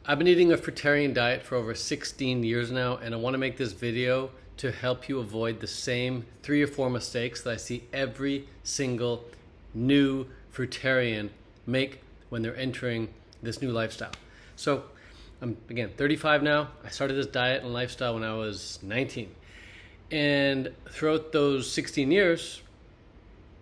I've been eating a fruitarian diet for over 16 years now, and I want to make this video to help you avoid the same 3 or 4 mistakes that I see every single new fruitarian make when they're entering this new lifestyle. So I'm, again, 35 now. I started this diet and lifestyle when I was 19. And throughout those 16 years,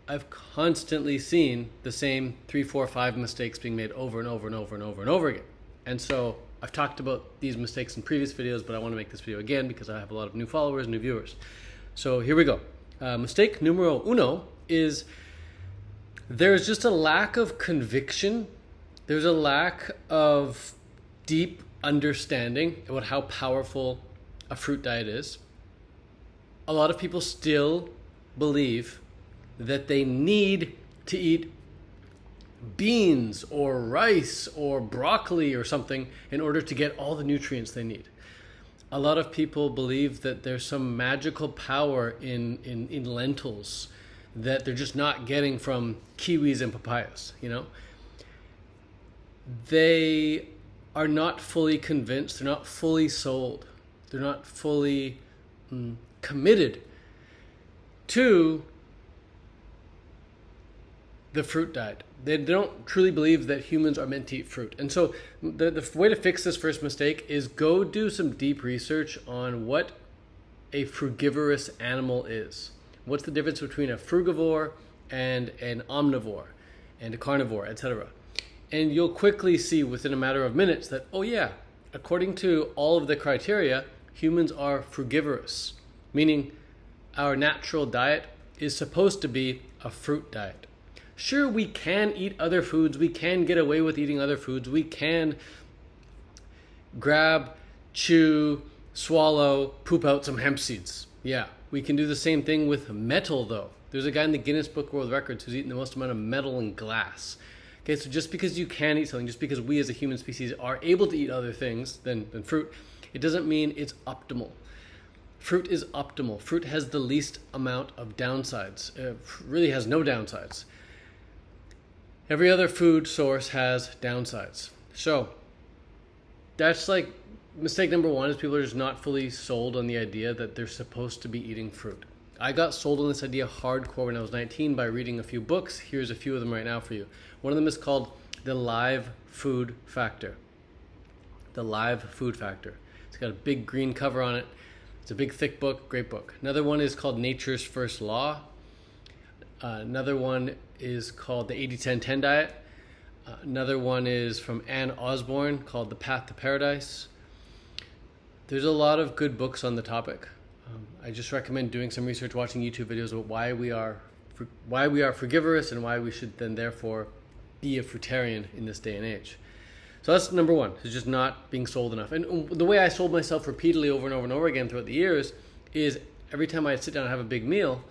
I've constantly seen the same 3, 4, 5 mistakes being made over and over and over and over and over again. And so I've talked about these mistakes in previous videos, but I want to make this video again because I have a lot of new followers, new viewers. So here we go. Mistake numero uno is there's just a lack of conviction. There's a lack of deep understanding about how powerful a fruit diet is. A lot of people still believe that they need to eat beans or rice or broccoli or something in order to get all the nutrients they need. A lot of people believe that there's some magical power in lentils that they're just not getting from kiwis and papayas, you know? They are not fully convinced, they're not fully sold, they're not fully committed to the fruit diet. They don't truly believe that humans are meant to eat fruit. And so the way to fix this first mistake is go do some deep research on what a frugivorous animal is. What's the difference between a frugivore and an omnivore and a carnivore, etc. And you'll quickly see within a matter of minutes that, oh yeah, according to all of the criteria, humans are frugivorous, meaning our natural diet is supposed to be a fruit diet. Sure, we can eat other foods. We can get away with eating other foods. We can grab, chew, swallow, poop out some hemp seeds. Yeah, we can do the same thing with metal, though. There's a guy in the Guinness Book of World Records who's eaten the most amount of metal and glass. Okay, so just because you can eat something, just because we as a human species are able to eat other things than fruit, it doesn't mean it's optimal. Fruit is optimal. Fruit has the least amount of downsides. Really has no downsides. Every other food source has downsides. So that's like mistake number 1 is people are just not fully sold on the idea that they're supposed to be eating fruit. I got sold on this idea hardcore when I was 19 by reading a few books. Here's a few of them right now for you. One of them is called The Live Food Factor. The Live Food Factor. It's got a big green cover on it. It's a big thick book, great book. Another one is called Nature's First Law. Another one is called the 80-10-10 diet. Another one is from Ann Osborne called The Path to Paradise. There's a lot of good books on the topic. I just recommend doing some research, watching YouTube videos about why we are frugivorous and why we should then therefore be a fruitarian in this day and age. So that's number 1, is just not being sold enough. And the way I sold myself repeatedly over and over and over again throughout the years is every time I'd sit down and have a big meal,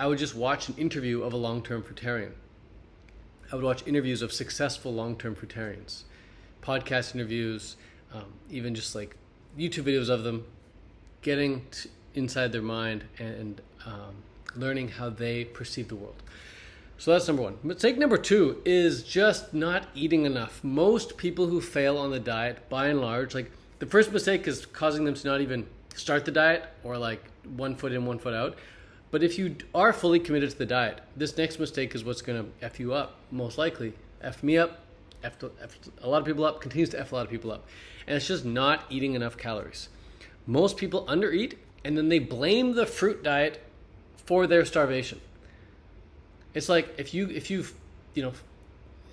I would just watch an interview of a long-term fruitarian. I would watch interviews of successful long-term fruitarians, podcast interviews, even just like YouTube videos of them, getting inside their mind and learning how they perceive the world. So that's number 1. Mistake number 2 is just not eating enough. Most people who fail on the diet, by and large, like the first mistake is causing them to not even start the diet or like 1 foot in, 1 foot out. But if you are fully committed to the diet, this next mistake is what's going to F you up, most likely. F me up, F a lot of people up, continues to F a lot of people up. And it's just not eating enough calories. Most people undereat, and then they blame the fruit diet for their starvation. It's like if you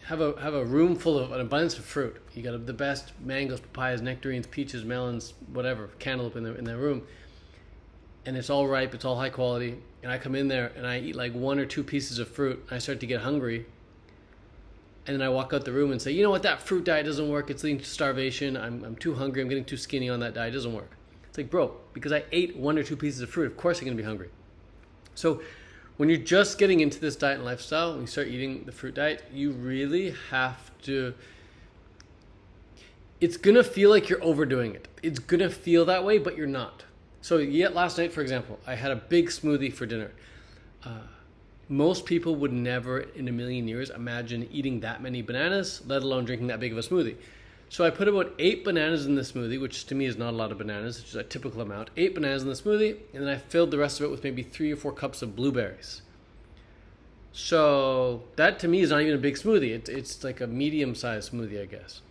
have a room full of an abundance of fruit, you got the best mangoes, papayas, nectarines, peaches, melons, whatever, cantaloupe in that room, and it's all ripe, it's all high quality, and I come in there and I eat like 1 or 2 pieces of fruit, and I start to get hungry, and then I walk out the room and say, you know what, that fruit diet doesn't work, it's leading to starvation, I'm too hungry, I'm getting too skinny on that diet, it doesn't work. It's like, bro, because I ate 1 or 2 pieces of fruit, of course I'm going to be hungry. So when you're just getting into this diet and lifestyle, when you start eating the fruit diet, you really have to, it's going to feel like you're overdoing it. It's going to feel that way, but you're not. So yet last night, for example, I had a big smoothie for dinner. Most people would never in a million years imagine eating that many bananas, let alone drinking that big of a smoothie. So I put about 8 bananas in the smoothie, which to me is not a lot of bananas. It's just a typical amount. 8 bananas in the smoothie, and then I filled the rest of it with maybe 3 or 4 cups of blueberries. So that to me is not even a big smoothie. It's like a medium-sized smoothie, I guess.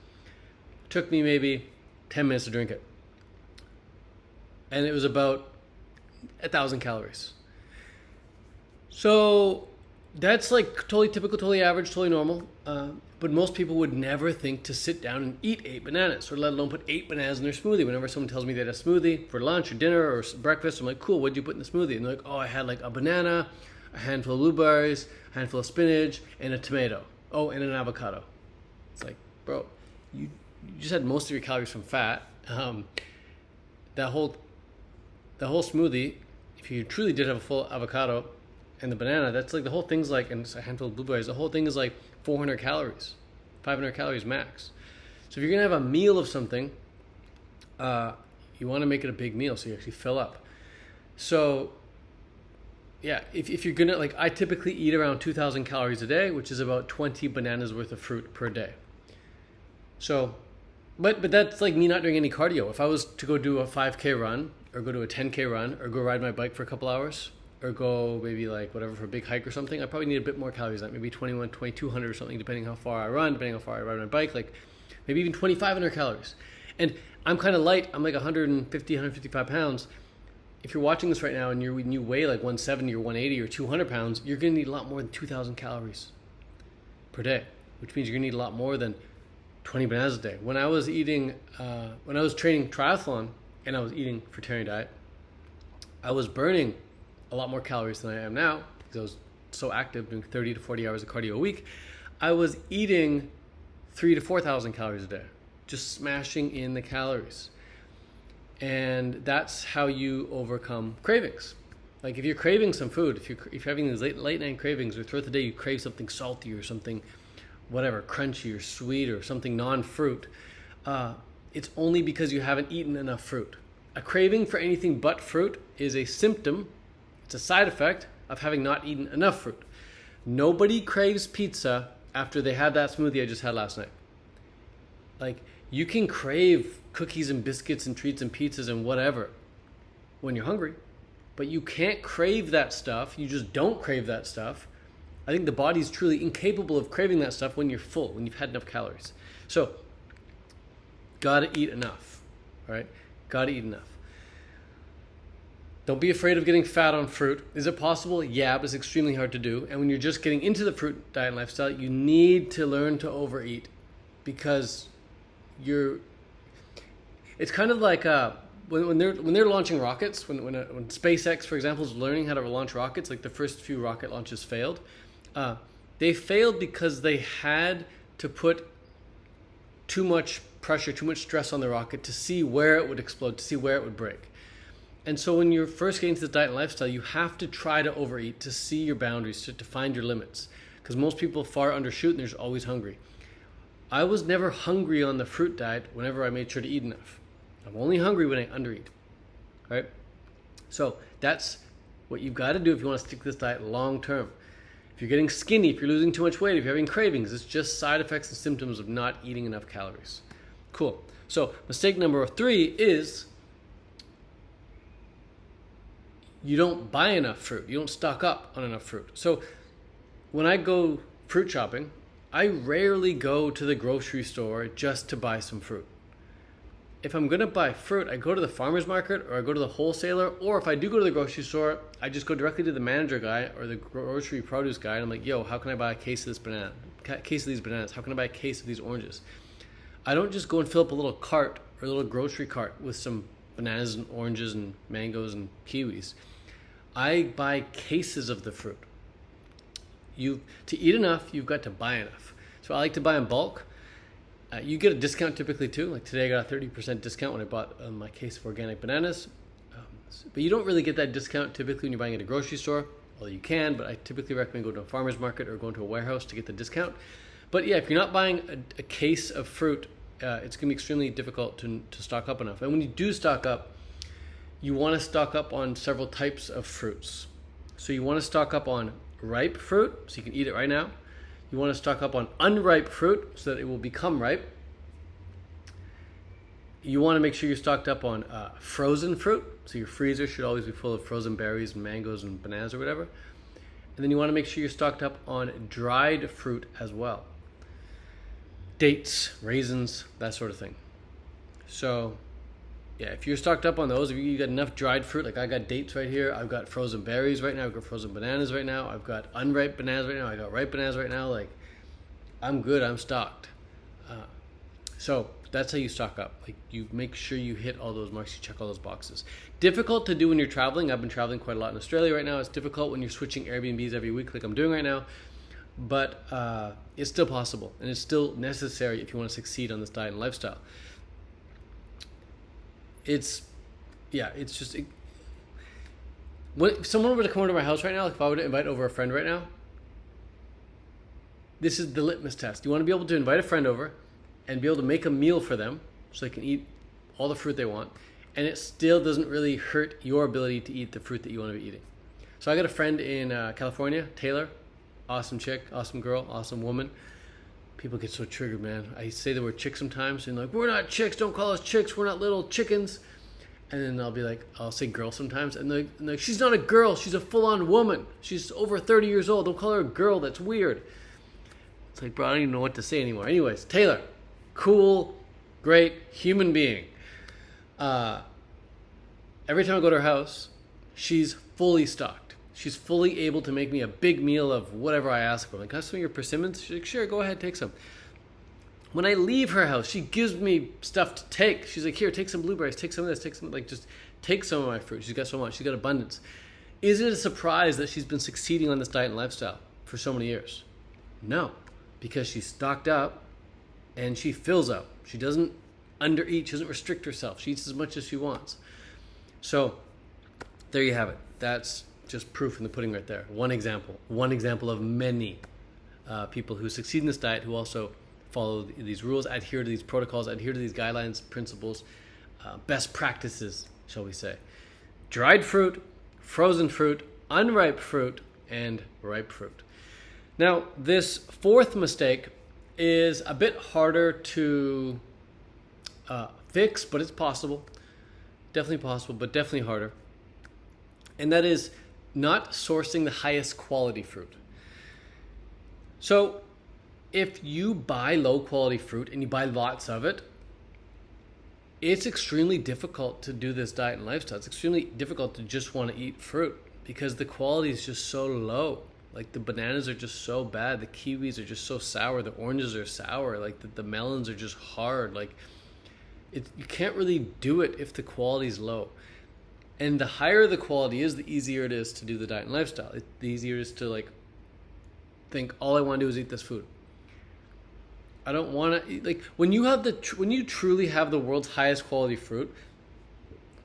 It took me maybe 10 minutes to drink it. And it was about 1,000 calories. So that's like totally typical, totally average, totally normal. But most people would never think to sit down and eat 8 bananas, or let alone put 8 bananas in their smoothie. Whenever someone tells me they had a smoothie for lunch or dinner or breakfast, I'm like, cool, what'd you put in the smoothie? And they're like, oh, I had like a banana, a handful of blueberries, a handful of spinach, and a tomato. Oh, and an avocado. It's like, bro, you just had most of your calories from fat. That whole smoothie, if you truly did have a full avocado and the banana, that's like the whole thing's like, and a handful of blueberries, the whole thing is like 400 calories, 500 calories max. So if you're gonna have a meal of something, you want to make it a big meal so you actually fill up. So yeah, if you're gonna, like, I typically eat around 2,000 calories a day, which is about 20 bananas worth of fruit per day. So, but that's like me not doing any cardio. If I was to go do a 5K run, or go to a 10K run, or go ride my bike for a couple hours, or go maybe like whatever for a big hike or something, I probably need a bit more calories than that, maybe 2,200 or something, depending how far I run, depending how far I ride my bike, like maybe even 2,500 calories. And I'm kind of light, I'm like 150, 155 pounds. If you're watching this right now and you weigh like 170 or 180 or 200 pounds, you're gonna need a lot more than 2,000 calories per day, which means you're gonna need a lot more than 20 bananas a day. When I was training triathlon and I was eating Fruitarian diet, I was burning a lot more calories than I am now because I was so active, doing 30 to 40 hours of cardio a week. I was eating 3,000 to 4,000 calories a day, just smashing in the calories. And that's how you overcome cravings. Like if you're craving some food, if you're having these late night cravings, or throughout the day you crave something salty or something, whatever, crunchy or sweet or something non-fruit, it's only because you haven't eaten enough fruit. A craving for anything but fruit is a symptom, it's a side effect of having not eaten enough fruit. Nobody craves pizza after they had that smoothie I just had last night. Like, you can crave cookies and biscuits and treats and pizzas and whatever when you're hungry, but you can't crave that stuff. You just don't crave that stuff. I think the body's truly incapable of craving that stuff when you're full, when you've had enough calories. So, gotta eat enough, right? Gotta eat enough. Don't be afraid of getting fat on fruit. Is it possible? Yeah, but it's extremely hard to do. And when you're just getting into the fruit diet and lifestyle, you need to learn to overeat, because it's kind of like when they're launching rockets, when SpaceX, for example, is learning how to launch rockets, like the first few rocket launches failed. They failed because they had to put too much pressure, too much stress on the rocket to see where it would explode, to see where it would break. And so when you're first getting to this diet and lifestyle, you have to try to overeat to see your boundaries, to find your limits. Because most people far undershoot and they're always hungry. I was never hungry on the fruit diet whenever I made sure to eat enough. I'm only hungry when I undereat, right? So that's what you've got to do if you want to stick to this diet long term. If you're getting skinny, if you're losing too much weight, if you're having cravings, it's just side effects and symptoms of not eating enough calories. Cool. So mistake number 3 is you don't buy enough fruit. You don't stock up on enough fruit. So when I go fruit shopping, I rarely go to the grocery store just to buy some fruit. If I'm going to buy fruit, I go to the farmer's market, or I go to the wholesaler, or if I do go to the grocery store, I just go directly to the manager guy or the grocery produce guy, and I'm like, yo, how can I buy a case of these bananas? How can I buy a case of these oranges? I don't just go and fill up a little cart or a little grocery cart with some bananas and oranges and mangoes and kiwis. I buy cases of the fruit. To eat enough, you've got to buy enough. So I like to buy in bulk. You get a discount typically too. Like today I got a 30% discount when I bought my case of organic bananas. But you don't really get that discount typically when you're buying at a grocery store. Well, you can, but I typically recommend going to a farmer's market or going to a warehouse to get the discount. But yeah, if you're not buying a case of fruit, it's going to be extremely difficult to stock up enough. And when you do stock up, you want to stock up on several types of fruits. So you want to stock up on ripe fruit, so you can eat it right now. You want to stock up on unripe fruit so that it will become ripe. You want to make sure you're stocked up on frozen fruit. So your freezer should always be full of frozen berries and mangoes and bananas or whatever. And then you want to make sure you're stocked up on dried fruit as well. Dates, raisins, that sort of thing. So yeah, if you're stocked up on those, if you got enough dried fruit, like I got dates right here, I've got frozen berries right now, I've got frozen bananas right now, I've got unripe bananas right now, I got ripe bananas right now, like I'm good, I'm stocked. So that's how you stock up. Like you make sure you hit all those marks, you check all those boxes. Difficult to do when you're traveling. I've been traveling quite a lot in Australia right now. It's difficult when you're switching Airbnbs every week like I'm doing right now, but it's still possible and it's still necessary if you want to succeed on this diet and lifestyle. If someone were to come over to my house right now, like if I were to invite over a friend right now, this is the litmus test. You want to be able to invite a friend over and be able to make a meal for them so they can eat all the fruit they want, and it still doesn't really hurt your ability to eat the fruit that you want to be eating. So I got a friend in California, Taylor, awesome chick, awesome girl, awesome woman. People get so triggered, man. I say the word chick sometimes, and like, we're not chicks, don't call us chicks, we're not little chickens. And then I'll say girl sometimes, and they're like, she's not a girl, she's a full-on woman. She's over 30 years old, don't call her a girl, that's weird. It's like, bro, I don't even know what to say anymore. Anyways, Taylor, cool, great human being. Every time I go to her house, she's fully stocked. She's fully able to make me a big meal of whatever I ask for. Like, can I have some of your persimmons? She's like, sure, go ahead, take some. When I leave her house, she gives me stuff to take. She's like, here, take some blueberries, take some of this, just take some of my fruit. She's got so much, she's got abundance. Is it a surprise that she's been succeeding on this diet and lifestyle for so many years? No, because she's stocked up and she fills up. She doesn't undereat, she doesn't restrict herself. She eats as much as she wants. So there you have it. That's just proof in the pudding right there. One example of many people who succeed in this diet, who also follow these rules, adhere to these protocols, adhere to these guidelines, principles, best practices, shall we say. Dried fruit, frozen fruit, unripe fruit, and ripe fruit. Now, this fourth mistake is a bit harder to fix, but it's possible. Definitely possible, but definitely harder. And that is not sourcing the highest quality fruit. So if you buy low quality fruit and you buy lots of it, it's extremely difficult to do this diet and lifestyle. It's extremely difficult to just want to eat fruit because the quality is just so low. Like the bananas are just so bad. The kiwis are just so sour. The oranges are sour. Like the melons are just hard. Like you can't really do it if the quality is low. And the higher the quality is, the easier it is to do the diet and lifestyle. The easier it is to think all I want to do is eat this food. I don't want to when you truly have the world's highest quality fruit.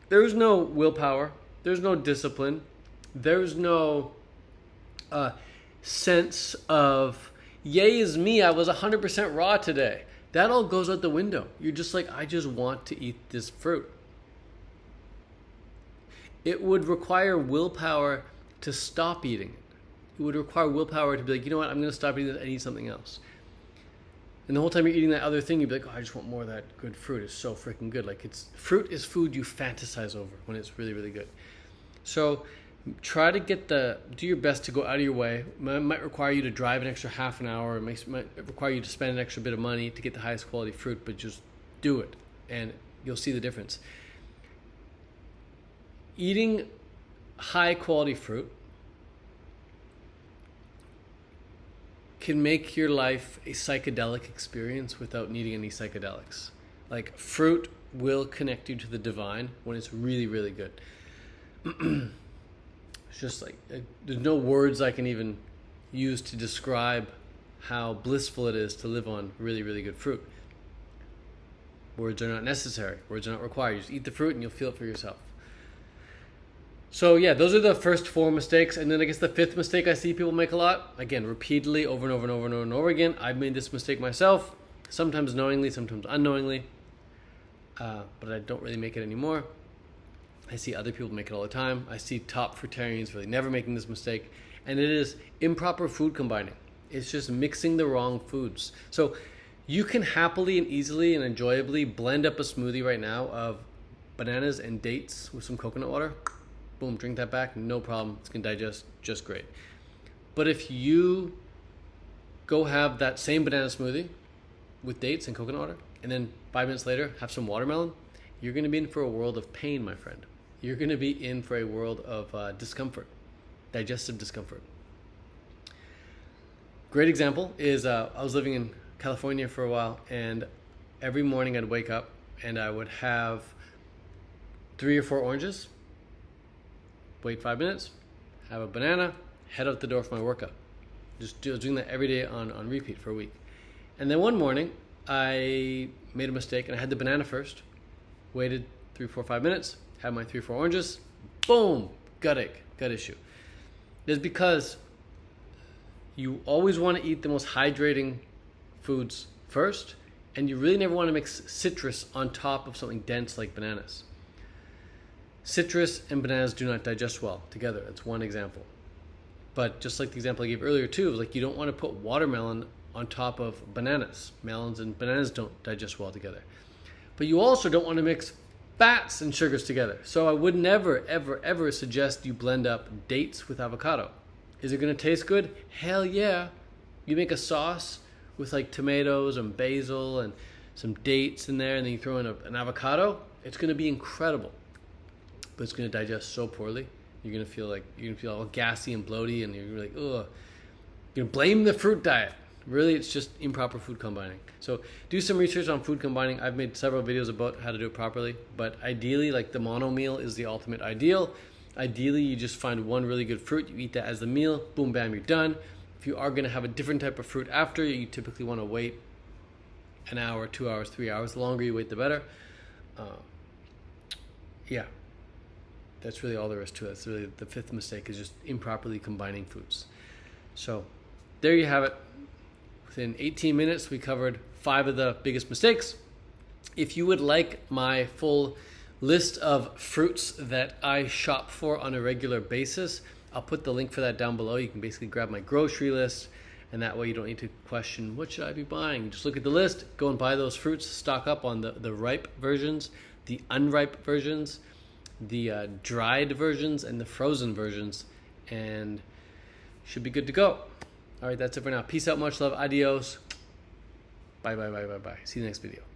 There's no willpower. There's no discipline. There's no sense of yay is me. I was 100% raw today. That all goes out the window. You're just like, I just want to eat this fruit. It would require willpower to stop eating it. It would require willpower to be like, you know what, I'm going to stop eating this and eat something else. And the whole time you're eating that other thing, you'd be like, oh, I just want more of that good fruit. It's so freaking good. Fruit is food you fantasize over when it's really, really good. So try to do your best to go out of your way. It might require you to drive an extra half an hour. It might require you to spend an extra bit of money to get the highest quality fruit, but just do it and you'll see the difference. Eating high quality fruit can make your life a psychedelic experience without needing any psychedelics. Like fruit will connect you to the divine when it's really, really good. It's just there's no words I can even use to describe how blissful it is to live on really, really good fruit. Words are not necessary. Words are not required. You just eat the fruit and you'll feel it for yourself. So yeah, those are the first four mistakes. And then I guess the fifth mistake I see people make a lot, again, repeatedly over and over and over and over and over again. I've made this mistake myself, sometimes knowingly, sometimes unknowingly, but I don't really make it anymore. I see other people make it all the time. I see top fruitarians really never making this mistake. And it is improper food combining. It's just mixing the wrong foods. So You can happily and easily and enjoyably blend up a smoothie right now of bananas and dates with some coconut water. Boom, drink that back, no problem. It's going to digest just great. But if you go have that same banana smoothie with dates and coconut water, and then 5 minutes later have some watermelon, you're going to be in for a world of pain, my friend. You're going to be in for a world of discomfort, digestive discomfort. Great example is I was living in California for a while, and every morning I'd wake up and I would have 3 or 4 oranges, wait 5 minutes, have a banana, head out the door for my workout. Just doing that every day on repeat for a week. And then one morning I made a mistake and I had the banana first, waited 3, 4, 5 minutes, had my 3 or 4 oranges, boom, gut ache, gut issue. It's because you always want to eat the most hydrating foods first, and you really never want to mix citrus on top of something dense like bananas. Citrus and bananas do not digest well together. That's one example. But just like the example I gave earlier too, like you don't want to put watermelon on top of bananas. Melons and bananas don't digest well together. But you also don't want to mix fats and sugars together. So I would never, ever, ever suggest you blend up dates with avocado. Is it going to taste good? Hell yeah. You make a sauce with like tomatoes and basil and some dates in there, and then you throw in an avocado, it's going to be incredible. But it's going to digest so poorly. You're going to feel all gassy and bloaty, and you're like, ugh. You're going to blame the fruit diet. Really, it's just improper food combining. So do some research on food combining. I've made several videos about how to do it properly, but ideally, like the mono meal is the ultimate ideal. Ideally, you just find one really good fruit, you eat that as the meal, boom, bam, you're done. If you are going to have a different type of fruit after, you typically want to wait an hour, 2 hours, 3 hours. The longer you wait, the better. Yeah, that's really all there is to it. That's really the fifth mistake, is just improperly combining foods. So there you have it. Within 18 minutes, we covered 5 of the biggest mistakes. If you would like my full list of fruits that I shop for on a regular basis, I'll put the link for that down below. You can basically grab my grocery list, and that way you don't need to question, what should I be buying? Just look at the list, go and buy those fruits, stock up on the ripe versions, the unripe versions, the dried versions, and the frozen versions, and should be good to go. All right, that's it for now. Peace out, much love, adios. Bye, bye, bye, bye, bye. See you next video.